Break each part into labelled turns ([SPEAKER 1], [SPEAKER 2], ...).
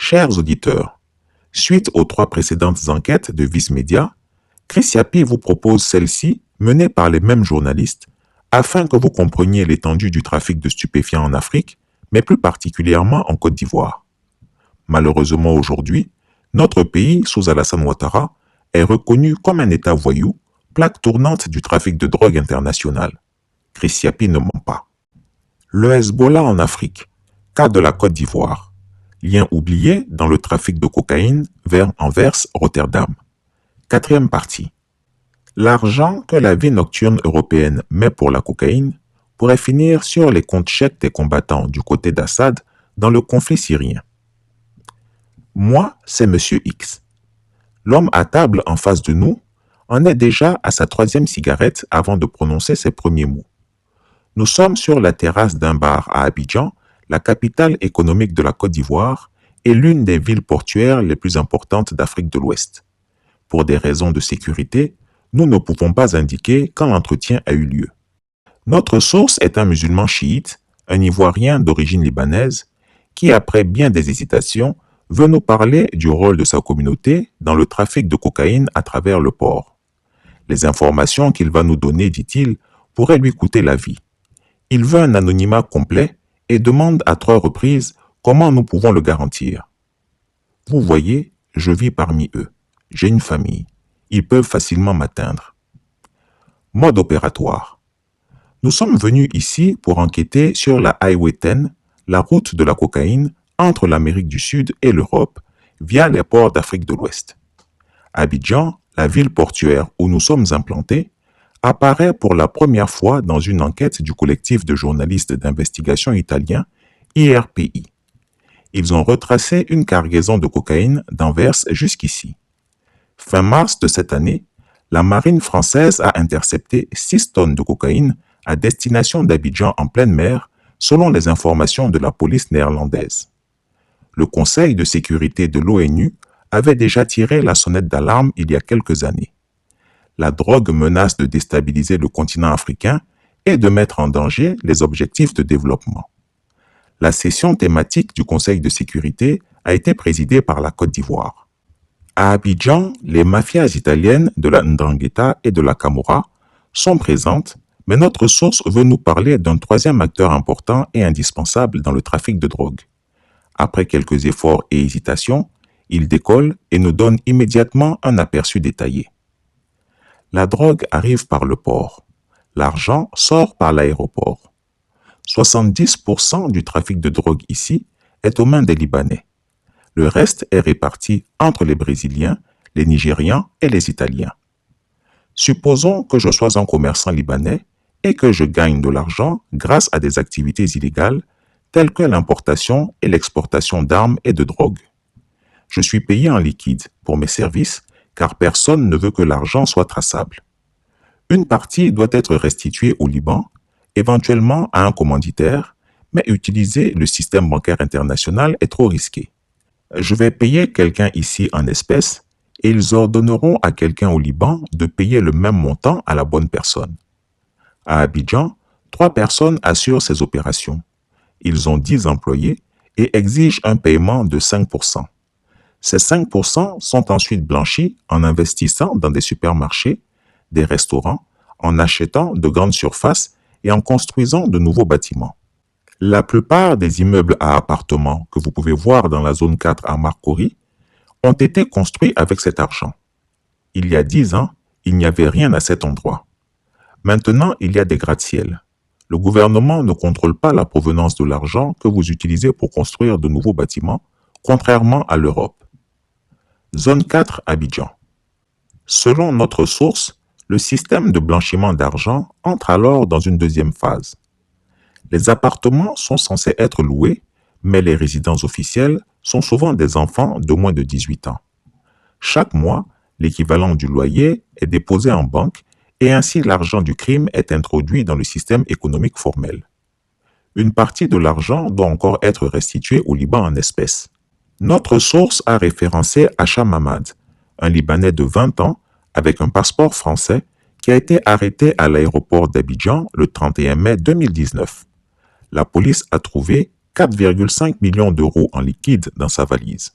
[SPEAKER 1] Chers auditeurs, suite aux 3 précédentes enquêtes de Vice Media, Chris Yapi vous propose celle-ci, menée par les mêmes journalistes, afin que vous compreniez l'étendue du trafic de stupéfiants en Afrique, mais plus particulièrement en Côte d'Ivoire. Malheureusement aujourd'hui, notre pays, sous Alassane Ouattara, est reconnu comme un État voyou, plaque tournante du trafic de drogue international. Chris Yapi ne ment pas. Le Hezbollah en Afrique, cas de la Côte d'Ivoire. Lien oublié dans le trafic de cocaïne vers Anvers, Rotterdam. 4e partie. L'argent que la vie nocturne européenne met pour la cocaïne pourrait finir sur les comptes chèques des combattants du côté d'Assad dans le conflit syrien. Moi, c'est Monsieur X. L'homme à table en face de nous en est déjà à sa 3e cigarette avant de prononcer ses premiers mots. Nous sommes sur la terrasse d'un bar à Abidjan, la capitale économique de la Côte d'Ivoire et l'une des villes portuaires les plus importantes d'Afrique de l'Ouest. Pour des raisons de sécurité, nous ne pouvons pas indiquer quand l'entretien a eu lieu. Notre source est un musulman chiite, un Ivoirien d'origine libanaise, qui, après bien des hésitations, veut nous parler du rôle de sa communauté dans le trafic de cocaïne à travers le port. Les informations qu'il va nous donner, dit-il, pourraient lui coûter la vie. Il veut un anonymat complet et demande à 3 reprises comment nous pouvons le garantir. Vous voyez, je vis parmi eux. J'ai une famille. Ils peuvent facilement m'atteindre. Mode opératoire. Nous sommes venus ici pour enquêter sur la Highway 10, la route de la cocaïne entre l'Amérique du Sud et l'Europe via les ports d'Afrique de l'Ouest. Abidjan, la ville portuaire où nous sommes implantés, apparaît pour la première fois dans une enquête du collectif de journalistes d'investigation italien IRPI. Ils ont retracé une cargaison de cocaïne d'Anvers jusqu'ici. Fin mars de cette année, la marine française a intercepté 6 tonnes de cocaïne à destination d'Abidjan en pleine mer, selon les informations de la police néerlandaise. Le Conseil de sécurité de l'ONU avait déjà tiré la sonnette d'alarme il y a quelques années. La drogue menace de déstabiliser le continent africain et de mettre en danger les objectifs de développement. La session thématique du Conseil de sécurité a été présidée par la Côte d'Ivoire. À Abidjan, les mafias italiennes de la Ndrangheta et de la Camorra sont présentes, mais notre source veut nous parler d'un 3e acteur important et indispensable dans le trafic de drogue. Après quelques efforts et hésitations, il décolle et nous donne immédiatement un aperçu détaillé. La drogue arrive par le port. L'argent sort par l'aéroport. 70% du trafic de drogue ici est aux mains des Libanais. Le reste est réparti entre les Brésiliens, les Nigérians et les Italiens. Supposons que je sois un commerçant libanais et que je gagne de l'argent grâce à des activités illégales telles que l'importation et l'exportation d'armes et de drogue. Je suis payé en liquide pour mes services car personne ne veut que l'argent soit traçable. Une partie doit être restituée au Liban, éventuellement à un commanditaire, mais utiliser le système bancaire international est trop risqué. Je vais payer quelqu'un ici en espèces et ils ordonneront à quelqu'un au Liban de payer le même montant à la bonne personne. À Abidjan, 3 personnes assurent ces opérations. Ils ont 10 employés et exigent un paiement de 5%. Ces 5% sont ensuite blanchis en investissant dans des supermarchés, des restaurants, en achetant de grandes surfaces et en construisant de nouveaux bâtiments. La plupart des immeubles à appartements que vous pouvez voir dans la zone 4 à Marcory ont été construits avec cet argent. Il y a 10 ans, il n'y avait rien à cet endroit. Maintenant, il y a des gratte-ciel. Le gouvernement ne contrôle pas la provenance de l'argent que vous utilisez pour construire de nouveaux bâtiments, contrairement à l'Europe. Zone 4, Abidjan. Selon notre source, le système de blanchiment d'argent entre alors dans une 2e phase. Les appartements sont censés être loués, mais les résidents officiels sont souvent des enfants de moins de 18 ans. Chaque mois, l'équivalent du loyer est déposé en banque et ainsi l'argent du crime est introduit dans le système économique formel. Une partie de l'argent doit encore être restituée au Liban en espèces. Notre source a référencé Acha Mamad, un Libanais de 20 ans avec un passeport français qui a été arrêté à l'aéroport d'Abidjan le 31 mai 2019. La police a trouvé 4,5 millions d'euros en liquide dans sa valise.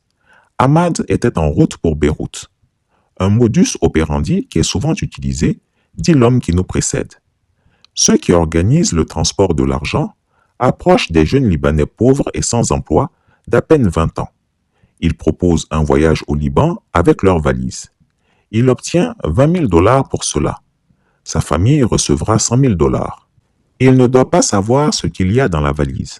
[SPEAKER 1] Ahmad était en route pour Beyrouth. Un modus operandi qui est souvent utilisé, dit l'homme qui nous précède. Ceux qui organisent le transport de l'argent approchent des jeunes Libanais pauvres et sans emploi d'à peine 20 ans. Ils proposent un voyage au Liban avec leur valise. Il obtient 20 000 dollars pour cela. Sa famille recevra 100 000 dollars. Il ne doit pas savoir ce qu'il y a dans la valise.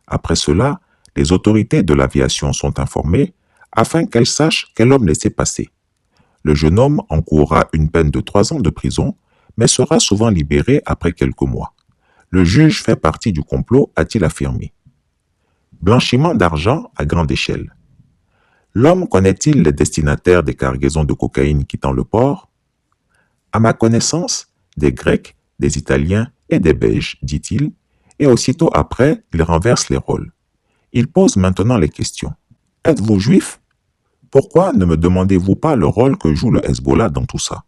[SPEAKER 1] Après cela, les autorités de l'aviation sont informées afin qu'elles sachent quel homme laisser passer. Le jeune homme encourra une peine de 3 ans de prison, mais sera souvent libéré après quelques mois. Le juge fait partie du complot, a-t-il affirmé. Blanchiment d'argent à grande échelle. L'homme connaît-il les destinataires des cargaisons de cocaïne quittant le port? À ma connaissance, des Grecs, des Italiens et des Belges, dit-il, et aussitôt après, il renverse les rôles. Il pose maintenant les questions. Êtes-vous juif? Pourquoi ne me demandez-vous pas le rôle que joue le Hezbollah dans tout ça?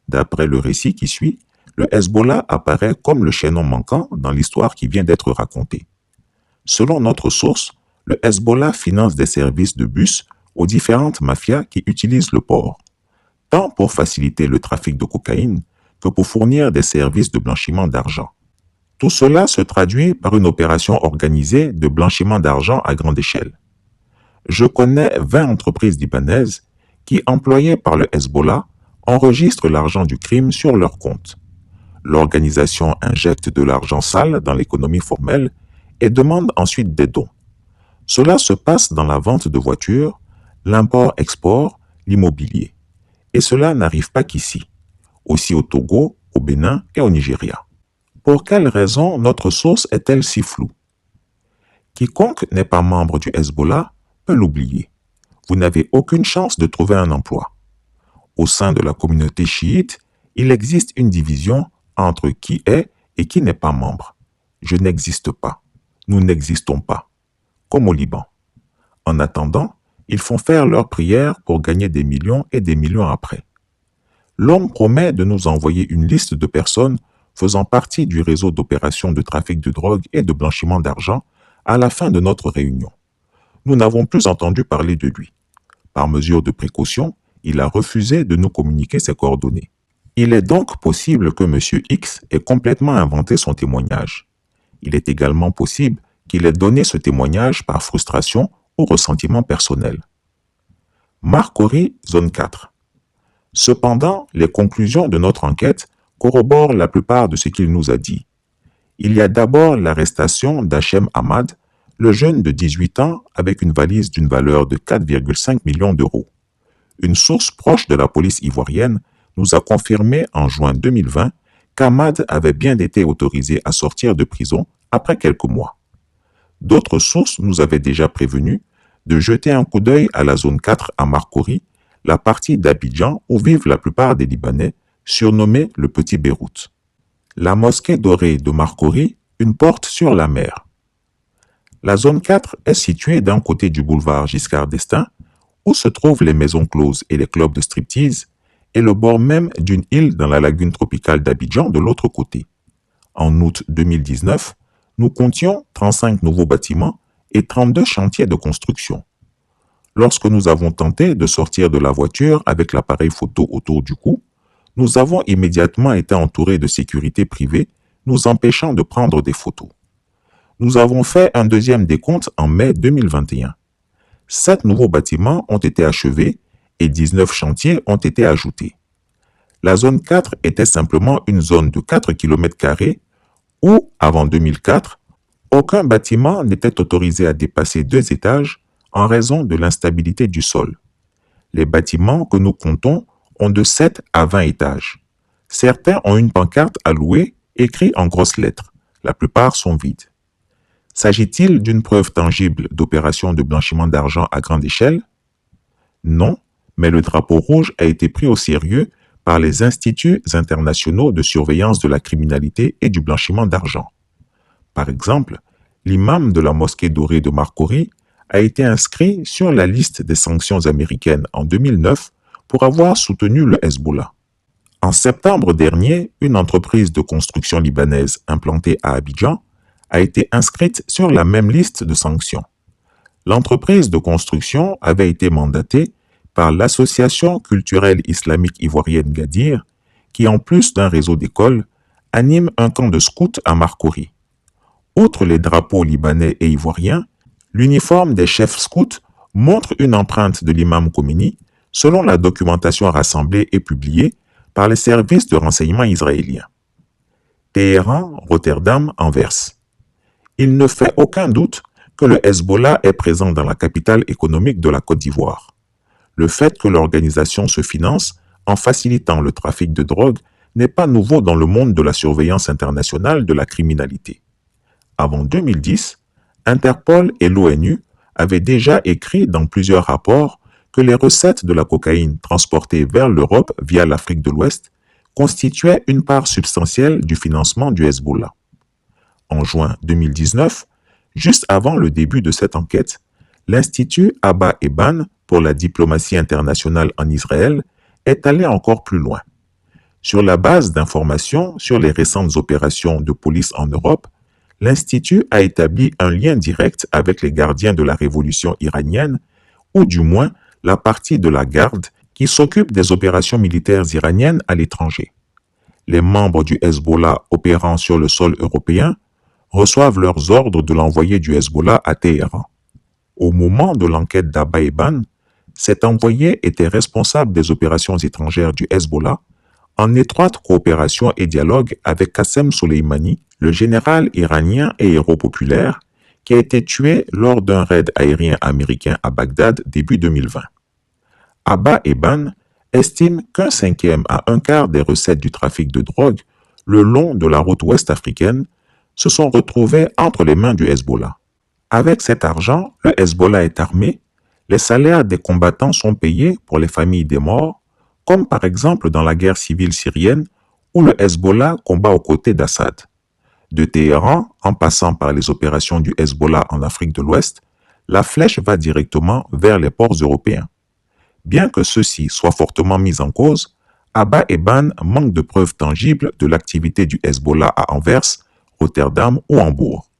[SPEAKER 1] D'après le récit qui suit, le Hezbollah apparaît comme le chaînon manquant dans l'histoire qui vient d'être racontée. Selon notre source, le Hezbollah finance des services de bus aux différentes mafias qui utilisent le port, tant pour faciliter le trafic de cocaïne que pour fournir des services de blanchiment d'argent. Tout cela se traduit par une opération organisée de blanchiment d'argent à grande échelle. Je connais 20 entreprises libanaises qui, employées par le Hezbollah, enregistrent l'argent du crime sur leur compte. L'organisation injecte de l'argent sale dans l'économie formelle et demande ensuite des dons. Cela se passe dans la vente de voitures, l'import-export, l'immobilier. Et cela n'arrive pas qu'ici, aussi au Togo, au Bénin et au Nigeria. Pour quelle raison notre source est-elle si floue? Quiconque n'est pas membre du Hezbollah peut l'oublier. Vous n'avez aucune chance de trouver un emploi. Au sein de la communauté chiite, il existe une division entre qui est et qui n'est pas membre. Je n'existe pas. Nous n'existons pas. Comme au Liban. En attendant, ils font faire leurs prières pour gagner des millions et des millions après. L'homme promet de nous envoyer une liste de personnes faisant partie du réseau d'opérations de trafic de drogue et de blanchiment d'argent à la fin de notre réunion. Nous n'avons plus entendu parler de lui. Par mesure de précaution, il a refusé de nous communiquer ses coordonnées. Il est donc possible que M. X ait complètement inventé son témoignage. Il est également possible qu'il ait donné ce témoignage par frustration ou ressentiment personnel. Marcory, zone 4. Cependant, les conclusions de notre enquête corroborent la plupart de ce qu'il nous a dit. Il y a d'abord l'arrestation d'Hachem Ahmad, le jeune de 18 ans avec une valise d'une valeur de 4,5 millions d'euros. Une source proche de la police ivoirienne nous a confirmé en juin 2020 qu'Ahmad avait bien été autorisé à sortir de prison après quelques mois. D'autres sources nous avaient déjà prévenus de jeter un coup d'œil à la zone 4 à Marcory, la partie d'Abidjan où vivent la plupart des Libanais, surnommée le Petit Beyrouth. La mosquée dorée de Marcory, une porte sur la mer. La zone 4 est située d'un côté du boulevard Giscard d'Estaing, où se trouvent les maisons closes et les clubs de striptease, et le bord même d'une île dans la lagune tropicale d'Abidjan de l'autre côté. En août 2019, nous comptions 35 nouveaux bâtiments et 32 chantiers de construction. Lorsque nous avons tenté de sortir de la voiture avec l'appareil photo autour du cou, nous avons immédiatement été entourés de sécurité privée, nous empêchant de prendre des photos. Nous avons fait un deuxième décompte en mai 2021. 7 nouveaux bâtiments ont été achevés et 19 chantiers ont été ajoutés. La zone 4 était simplement une zone de 4 km² où, avant 2004, aucun bâtiment n'était autorisé à dépasser 2 étages en raison de l'instabilité du sol. Les bâtiments que nous comptons ont de 7 à 20 étages. Certains ont une pancarte à louer écrite en grosses lettres. La plupart sont vides. S'agit-il d'une preuve tangible d'opération de blanchiment d'argent à grande échelle? Non, mais le drapeau rouge a été pris au sérieux par les instituts internationaux de surveillance de la criminalité et du blanchiment d'argent. Par exemple, l'imam de la mosquée dorée de Marcory a été inscrit sur la liste des sanctions américaines en 2009 pour avoir soutenu le Hezbollah. En septembre dernier, une entreprise de construction libanaise implantée à Abidjan a été inscrite sur la même liste de sanctions. L'entreprise de construction avait été mandatée par l'Association culturelle islamique ivoirienne Gadir, qui en plus d'un réseau d'écoles, anime un camp de scouts à Marcory. Outre les drapeaux libanais et ivoiriens, l'uniforme des chefs scouts montre une empreinte de l'imam Khomeini, selon la documentation rassemblée et publiée par les services de renseignement israéliens. Téhéran, Rotterdam, Anvers. Il ne fait aucun doute que le Hezbollah est présent dans la capitale économique de la Côte d'Ivoire. Le fait que l'organisation se finance en facilitant le trafic de drogue n'est pas nouveau dans le monde de la surveillance internationale de la criminalité. Avant 2010, Interpol et l'ONU avaient déjà écrit dans plusieurs rapports que les recettes de la cocaïne transportées vers l'Europe via l'Afrique de l'Ouest constituaient une part substantielle du financement du Hezbollah. En juin 2019, juste avant le début de cette enquête, l'Institut Abba Eban pour la diplomatie internationale en Israël est allé encore plus loin. Sur la base d'informations sur les récentes opérations de police en Europe, l'Institut a établi un lien direct avec les gardiens de la révolution iranienne, ou du moins la partie de la garde qui s'occupe des opérations militaires iraniennes à l'étranger. Les membres du Hezbollah opérant sur le sol européen reçoivent leurs ordres de l'envoyé du Hezbollah à Téhéran. Au moment de l'enquête d'Abba Eban, cet envoyé était responsable des opérations étrangères du Hezbollah, en étroite coopération et dialogue avec Qassem Soleimani, le général iranien et héros populaire, qui a été tué lors d'un raid aérien américain à Bagdad début 2020. Abba Eban estime qu'un cinquième à un quart des recettes du trafic de drogue le long de la route ouest africaine se sont retrouvées entre les mains du Hezbollah. Avec cet argent, le Hezbollah est armé, les salaires des combattants sont payés pour les familles des morts, comme par exemple dans la guerre civile syrienne où le Hezbollah combat aux côtés d'Assad. De Téhéran, en passant par les opérations du Hezbollah en Afrique de l'Ouest, la flèche va directement vers les ports européens. Bien que ceux-ci soient fortement mis en cause, Abba Eban manque de preuves tangibles de l'activité du Hezbollah à Anvers, Rotterdam ou Hambourg.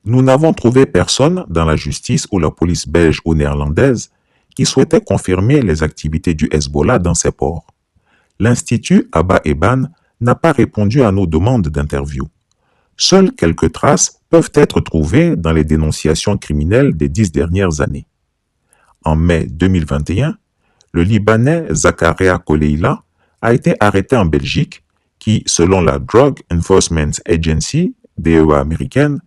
[SPEAKER 1] Nous n'avons trouvé personne dans la justice ou la police belge ou néerlandaise qui souhaitait confirmer les activités du Hezbollah dans ces ports. L'Institut Abba Eban n'a pas répondu à nos demandes d'interview. Seules quelques traces peuvent être trouvées dans les dénonciations criminelles des 10 dernières années. En mai 2021, le Libanais Zakaria Koleila a été arrêté en Belgique, qui, selon la Drug Enforcement Agency, DEA américaine,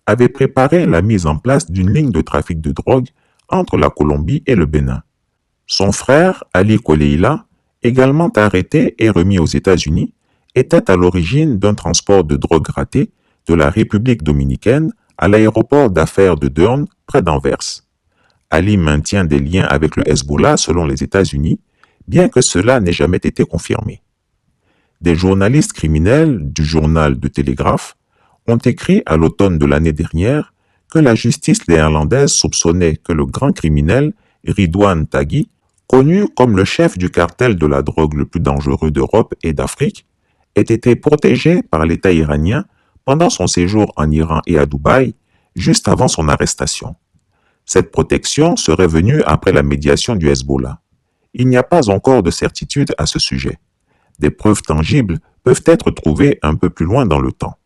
[SPEAKER 1] avait préparé la mise en place d'une ligne de trafic de drogue entre la Colombie et le Bénin. Son frère, Ali Koleila, également arrêté et remis aux États-Unis, était à l'origine d'un transport de drogue raté de la République dominicaine à l'aéroport d'affaires de Durn, près d'Anvers. Ali maintient des liens avec le Hezbollah selon les États-Unis, bien que cela n'ait jamais été confirmé. Des journalistes criminels du journal de Télégraphe ont écrit à l'automne de l'année dernière que la justice néerlandaise soupçonnait que le grand criminel Ridwan Taghi, connu comme le chef du cartel de la drogue le plus dangereux d'Europe et d'Afrique, ait été protégé par l'État iranien pendant son séjour en Iran et à Dubaï, juste avant son arrestation. Cette protection serait venue après la médiation du Hezbollah. Il n'y a pas encore de certitude à ce sujet. Des preuves tangibles peuvent être trouvées un peu plus loin dans le temps.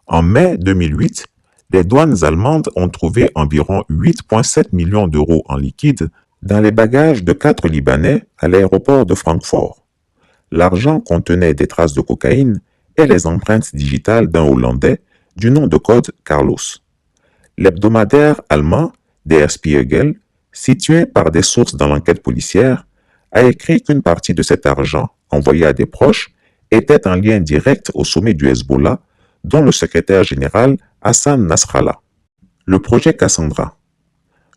[SPEAKER 1] En mai 2008, les douanes allemandes ont trouvé environ 8,7 millions d'euros en liquide dans les bagages de 4 Libanais à l'aéroport de Francfort. L'argent contenait des traces de cocaïne et les empreintes digitales d'un Hollandais du nom de code Carlos. L'hebdomadaire allemand Der Spiegel, situé par des sources dans l'enquête policière, a écrit qu'une partie de cet argent envoyé à des proches était en lien direct au sommet du Hezbollah, dont le secrétaire général Hassan Nasrallah. Le projet Cassandra.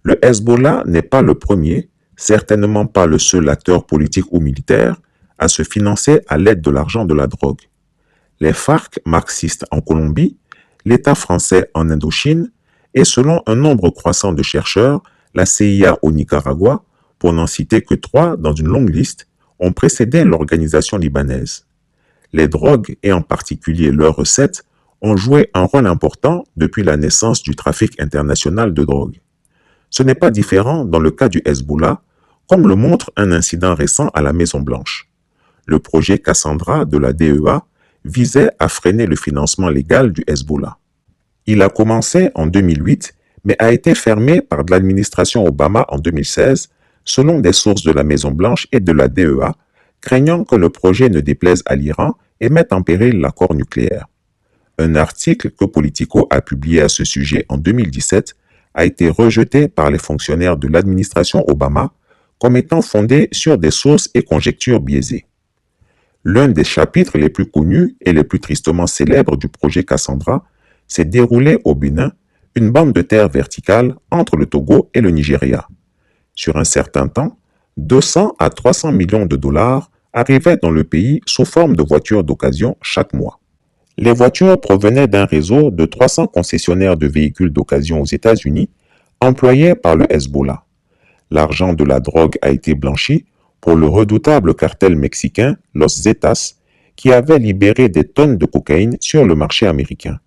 [SPEAKER 1] Le Hezbollah n'est pas le premier, certainement pas le seul acteur politique ou militaire, à se financer à l'aide de l'argent de la drogue. Les FARC marxistes en Colombie, l'État français en Indochine, et selon un nombre croissant de chercheurs, la CIA au Nicaragua, pour n'en citer que 3 dans une longue liste, ont précédé l'organisation libanaise. Les drogues, et en particulier leurs recettes, ont joué un rôle important depuis la naissance du trafic international de drogue. Ce n'est pas différent dans le cas du Hezbollah, comme le montre un incident récent à la Maison-Blanche. Le projet Cassandra de la DEA visait à freiner le financement légal du Hezbollah. Il a commencé en 2008, mais a été fermé par l'administration Obama en 2016, selon des sources de la Maison-Blanche et de la DEA, craignant que le projet ne déplaise à l'Iran et mette en péril l'accord nucléaire. Un article que Politico a publié à ce sujet en 2017 a été rejeté par les fonctionnaires de l'administration Obama comme étant fondé sur des sources et conjectures biaisées. L'un des chapitres les plus connus et les plus tristement célèbres du projet Cassandra s'est déroulé au Bénin, une bande de terre verticale entre le Togo et le Nigeria. Sur un certain temps, 200 à 300 millions de dollars arrivaient dans le pays sous forme de voitures d'occasion chaque mois. Les voitures provenaient d'un réseau de 300 concessionnaires de véhicules d'occasion aux États-Unis, employés par le Hezbollah. L'argent de la drogue a été blanchi pour le redoutable cartel mexicain Los Zetas, qui avait libéré des tonnes de cocaïne sur le marché américain.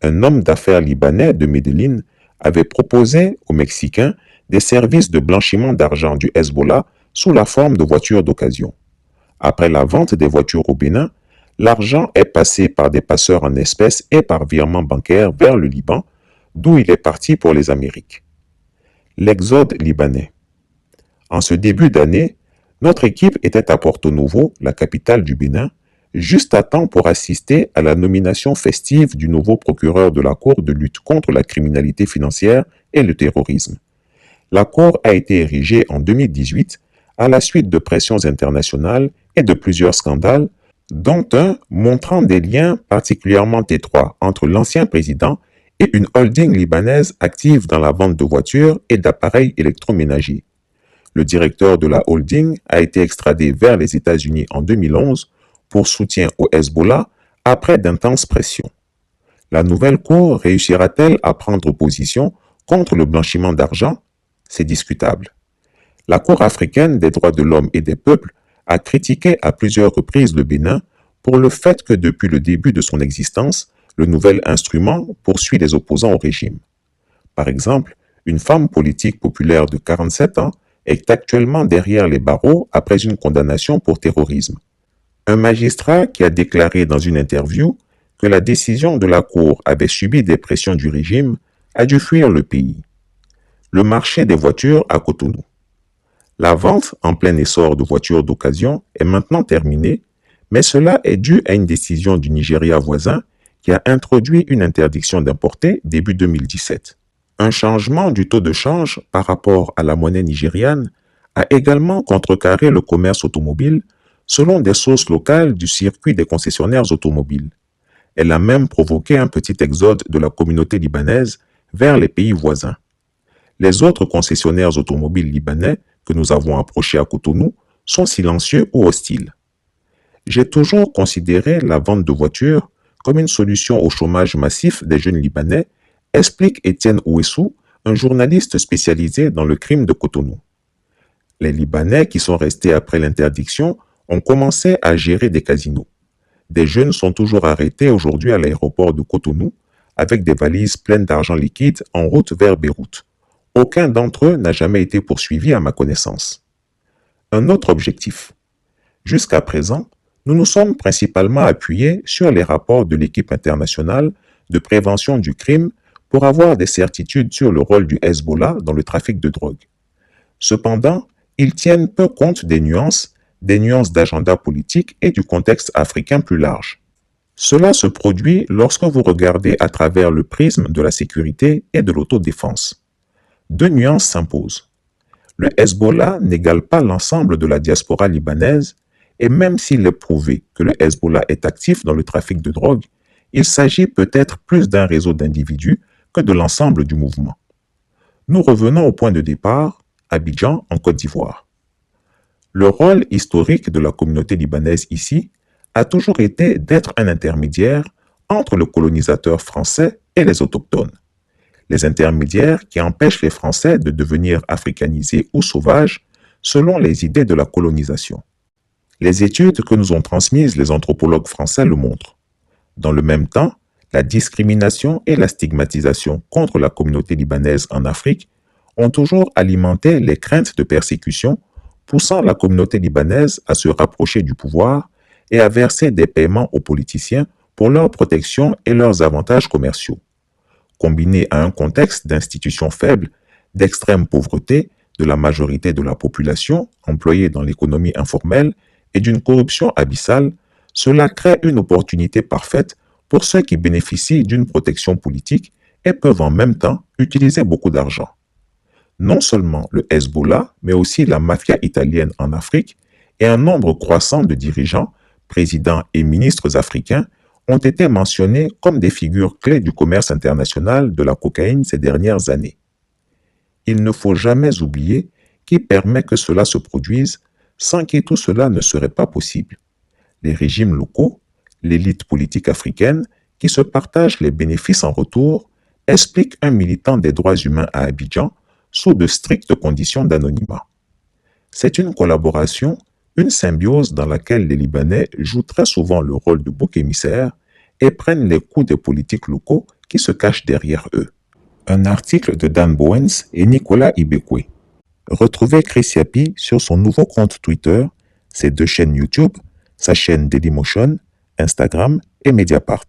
[SPEAKER 1] Un homme d'affaires libanais de Medellín avait proposé aux Mexicains des services de blanchiment d'argent du Hezbollah sous la forme de voitures d'occasion. Après la vente des voitures au Bénin, l'argent est passé par des passeurs en espèces et par virement bancaire vers le Liban, d'où il est parti pour les Amériques. L'exode libanais. En ce début d'année, notre équipe était à Porto Novo, la capitale du Bénin, juste à temps pour assister à la nomination festive du nouveau procureur de la Cour de lutte contre la criminalité financière et le terrorisme. La Cour a été érigée en 2018 à la suite de pressions internationales et de plusieurs scandales, dont un montrant des liens particulièrement étroits entre l'ancien président et une holding libanaise active dans la vente de voitures et d'appareils électroménagers. Le directeur de la holding a été extradé vers les États-Unis en 2011 pour soutien au Hezbollah après d'intenses pressions. La nouvelle Cour réussira-t-elle à prendre position contre le blanchiment d'argent? C'est discutable. La Cour africaine des droits de l'homme et des peuples a critiqué à plusieurs reprises le Bénin pour le fait que depuis le début de son existence, le nouvel instrument poursuit les opposants au régime. Par exemple, une femme politique populaire de 47 ans est actuellement derrière les barreaux après une condamnation pour terrorisme. Un magistrat qui a déclaré dans une interview que la décision de la Cour avait subi des pressions du régime a dû fuir le pays. Le marché des voitures à Cotonou. La vente en plein essor de voitures d'occasion est maintenant terminée, mais cela est dû à une décision du Nigeria voisin qui a introduit une interdiction d'importer début 2017. Un changement du taux de change par rapport à la monnaie nigériane a également contrecarré le commerce automobile selon des sources locales du circuit des concessionnaires automobiles. Elle a même provoqué un petit exode de la communauté libanaise vers les pays voisins. Les autres concessionnaires automobiles libanais que nous avons approchés à Cotonou sont silencieux ou hostiles. J'ai toujours considéré la vente de voitures comme une solution au chômage massif des jeunes Libanais, explique Étienne Ouessou, un journaliste spécialisé dans le crime de Cotonou. Les Libanais qui sont restés après l'interdiction ont commencé à gérer des casinos. Des jeunes sont toujours arrêtés aujourd'hui à l'aéroport de Cotonou avec des valises pleines d'argent liquide en route vers Beyrouth. Aucun d'entre eux n'a jamais été poursuivi à ma connaissance. Un autre objectif. Jusqu'à présent, nous nous sommes principalement appuyés sur les rapports de l'équipe internationale de prévention du crime pour avoir des certitudes sur le rôle du Hezbollah dans le trafic de drogue. Cependant, ils tiennent peu compte des nuances d'agenda politique et du contexte africain plus large. Cela se produit lorsque vous regardez à travers le prisme de la sécurité et de l'autodéfense. Deux nuances s'imposent. Le Hezbollah n'égale pas l'ensemble de la diaspora libanaise, et même s'il est prouvé que le Hezbollah est actif dans le trafic de drogue, il s'agit peut-être plus d'un réseau d'individus que de l'ensemble du mouvement. Nous revenons au point de départ, Abidjan, en Côte d'Ivoire. Le rôle historique de la communauté libanaise ici a toujours été d'être un intermédiaire entre le colonisateur français et les autochtones. Les intermédiaires qui empêchent les Français de devenir africanisés ou sauvages selon les idées de la colonisation. Les études que nous ont transmises les anthropologues français le montrent. Dans le même temps, la discrimination et la stigmatisation contre la communauté libanaise en Afrique ont toujours alimenté les craintes de persécution, poussant la communauté libanaise à se rapprocher du pouvoir et à verser des paiements aux politiciens pour leur protection et leurs avantages commerciaux. Combiné à un contexte d'institutions faibles, d'extrême pauvreté de la majorité de la population employée dans l'économie informelle et d'une corruption abyssale, cela crée une opportunité parfaite pour ceux qui bénéficient d'une protection politique et peuvent en même temps utiliser beaucoup d'argent. Non seulement le Hezbollah, mais aussi la mafia italienne en Afrique et un nombre croissant de dirigeants, présidents et ministres africains ont été mentionnés comme des figures clés du commerce international de la cocaïne ces dernières années. Il ne faut jamais oublier qui permet que cela se produise, sans qui tout cela ne serait pas possible. Les régimes locaux, l'élite politique africaine, qui se partagent les bénéfices en retour, explique un militant des droits humains à Abidjan sous de strictes conditions d'anonymat. C'est une collaboration, une symbiose dans laquelle les Libanais jouent très souvent le rôle de bouc émissaire et prennent les coups des politiques locaux qui se cachent derrière eux. Un article de Dan Bowens et Nicolas Ibekwe. Retrouvez Chris Yapi sur son nouveau compte Twitter, ses 2 chaînes YouTube, sa chaîne Dailymotion, Instagram et Mediapart.